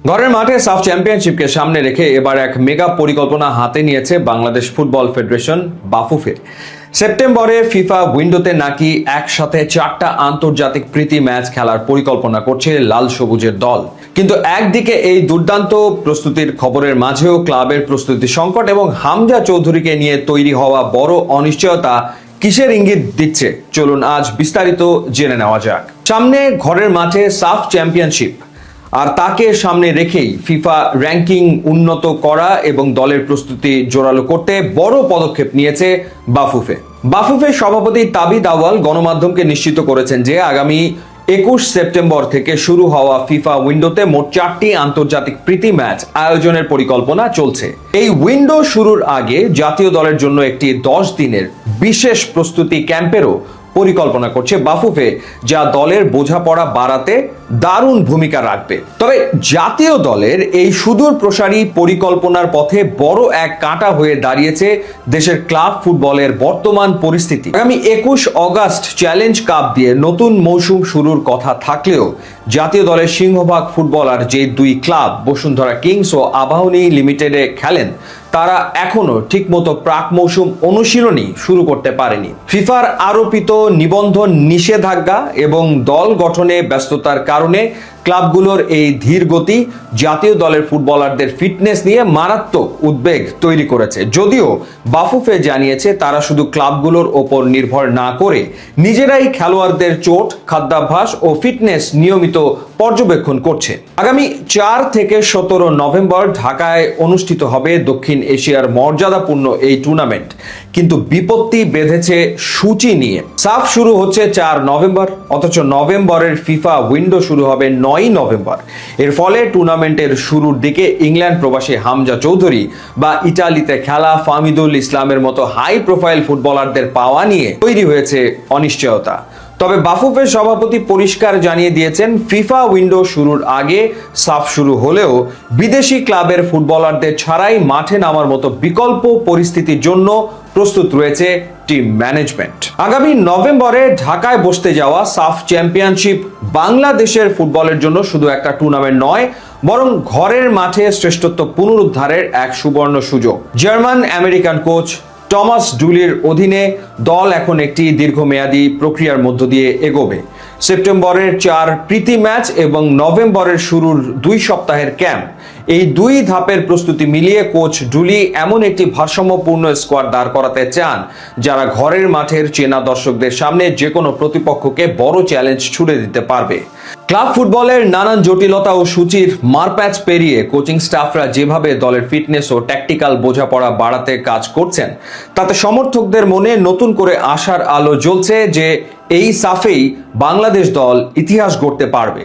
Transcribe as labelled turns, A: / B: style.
A: ঘরের মাঠে সাফ চ্যাম্পিয়নশিপকে সামনে রেখে এবার এক মেগা পরিকল্পনা হাতে নিয়েছে বাংলাদেশ ফুটবল ফেডারেশন বাফুফে। সেপ্টেম্বরে ফিফা উইন্ডোতে নাকি একসাথে 4টা আন্তর্জাতিক প্রীতি ম্যাচ খেলার পরিকল্পনা করছে লাল সবুজের দল। কিন্তু একদিকে এই দুর্দান্ত প্রস্তুতির খবরের মাঝেও ক্লাবের প্রস্তুতি সংকট এবং হামজা চৌধুরীকে নিয়ে তৈরি হওয়া বড় অনিশ্চয়তা কিসের ইঙ্গিত দিচ্ছে, চলুন আজ বিস্তারিত জেনে নেওয়া যাক। সামনে ঘরের মাঠে সাফ চ্যাম্পিয়নশিপ, আর তাকে সামনে রেখেই ফিফা র্যাঙ্কিং উন্নত করা এবং দলের প্রস্তুতি জোরালো করতে বড় পদক্ষেপ নিয়েছে বাফুফে সভাপতি তাবিদ আউয়াল গণমাধ্যমকে নিশ্চিত করেছেন যে আগামী 21 সেপ্টেম্বর থেকে শুরু হওয়া ফিফা উইন্ডোতে মোট 4টি আন্তর্জাতিক প্রীতি ম্যাচ আয়োজনের পরিকল্পনা চলছে। এই উইন্ডো শুরুর আগে জাতীয় দলের জন্য একটি 10 দিনের বিশেষ প্রস্তুতি ক্যাম্পেরও পরিকল্পনা করছে বাফুফে, যা দলের বোঝাপড়া বাড়াতে দারুণ ভূমিকা রাখবে। তবে জাতীয় দলের এই সুদূর প্রসারী পরিকল্পনার পথে বড় এক কাঁটা হয়ে দাঁড়িয়েছে দেশের ক্লাব ফুটবলের বর্তমান পরিস্থিতি। আগামী 21 অগাস্ট চ্যালেঞ্জ কাপ দিয়ে নতুন মৌসুম শুরুর কথা থাকলেও জাতীয় দলের সিংহভাগ ফুটবলার যে দুই ক্লাব বসুন্ধরা কিংস ও আবাহনী লিমিটেডে খেলেন, তারা এখনো ঠিকমতো প্রাক মৌসুম অনুশীলনই শুরু করতে পারেনি। ফিফার আরোপিত নিবন্ধন নিষেধাজ্ঞা এবং দল গঠনে ব্যস্ততার কারণে ক্লাবগুলোর এই ধীর গতি জাতীয় দলের ফুটবলারদের ফিটনেস নিয়ে মারাত্মক উদ্বেগ তৈরি করেছে। যদিও বাফুফে জানিয়েছে তারা শুধু ক্লাবগুলোর ওপর নির্ভর না করে নিজেরাই খেলোয়াড়দের চোট, খাদ্যাভ্যাস ও ফিটনেস নিয়মিত পর্যবেক্ষণ করছে। আগামী 4 থেকে 17 নভেম্বর ঢাকায় অনুষ্ঠিত হবে দক্ষিণ এশিয়ার মর্যাদাপূর্ণ এই টুর্নামেন্ট। কিন্তু বিপত্তি বেঁধেছে সূচি নিয়ে। সাফ শুরু হচ্ছে 4 নভেম্বর, অথচ নভেম্বরের ফিফা উইন্ডো শুরু হবে 9 নভেম্বর। এর ফলে টুর্নামেন্টের শুরুর দিকে ইংল্যান্ড প্রবাসী হামজা চৌধুরী বা ইটালিতে খেলা ফাহমিদুল ইসলামের মতো হাই প্রোফাইল ফুটবলারদের পাওয়া নিয়ে তৈরি হয়েছে অনিশ্চয়তা। তবে বাফুফের সভাপতি পরিষ্কার জানিয়ে দিয়েছেন, ফিফা উইন্ডো শুরুর আগে সাফ শুরু হলেও বিদেশি ক্লাবের ফুটবলারদের ছাড়াই মাঠে নামার মতো বিকল্প পরিস্থিতির জন্য প্রস্তুত রয়েছে টিম ম্যানেজমেন্ট। আগামী নভেম্বরে ঢাকায় বসতে যাওয়া সাফ চ্যাম্পিয়নশিপ বাংলাদেশের ফুটবলের জন্য শুধু একটা টুর্নামেন্ট নয়, বরং ঘরের মাঠে শ্রেষ্ঠত্ব পুনরুদ্ধারের এক সুবর্ণ সুযোগ। জার্মান আমেরিকান কোচ টমাস ডুলির অধীনে দল এখন একটি দীর্ঘমেয়াদী প্রক্রিয়ার মধ্য দিয়ে এগোবে। সেপ্টেম্বরের 4 প্রীতি ম্যাচ এবং নভেম্বরের শুরুর 2 সপ্তাহের ক্যাম্প, এই 2 ধাপের প্রস্তুতি মিলিয়ে কোচ ডুলি এমন একটি ভারসাম্যপূর্ণ স্কোয়াড দাঁড় করাতে চান যারা ঘরের মাঠের চেনা দর্শকদের সামনে যে কোনো প্রতিপক্ষকে বড় চ্যালেঞ্জ ছুড়ে দিতে পারবে। ক্লাব ফুটবলের নানান জটিলতা ও সূচির মারপ্যাচ পেরিয়ে কোচিং স্টাফরা যেভাবে দলের ফিটনেস ও ট্যাকটিক্যাল বোঝাপড়া বাড়াতে কাজ করছেন, তাতে সমর্থকদের মনে নতুন করে আশার আলো জ্বলছে যে এই সাফেই বাংলাদেশ দল ইতিহাস গড়তে পারবে।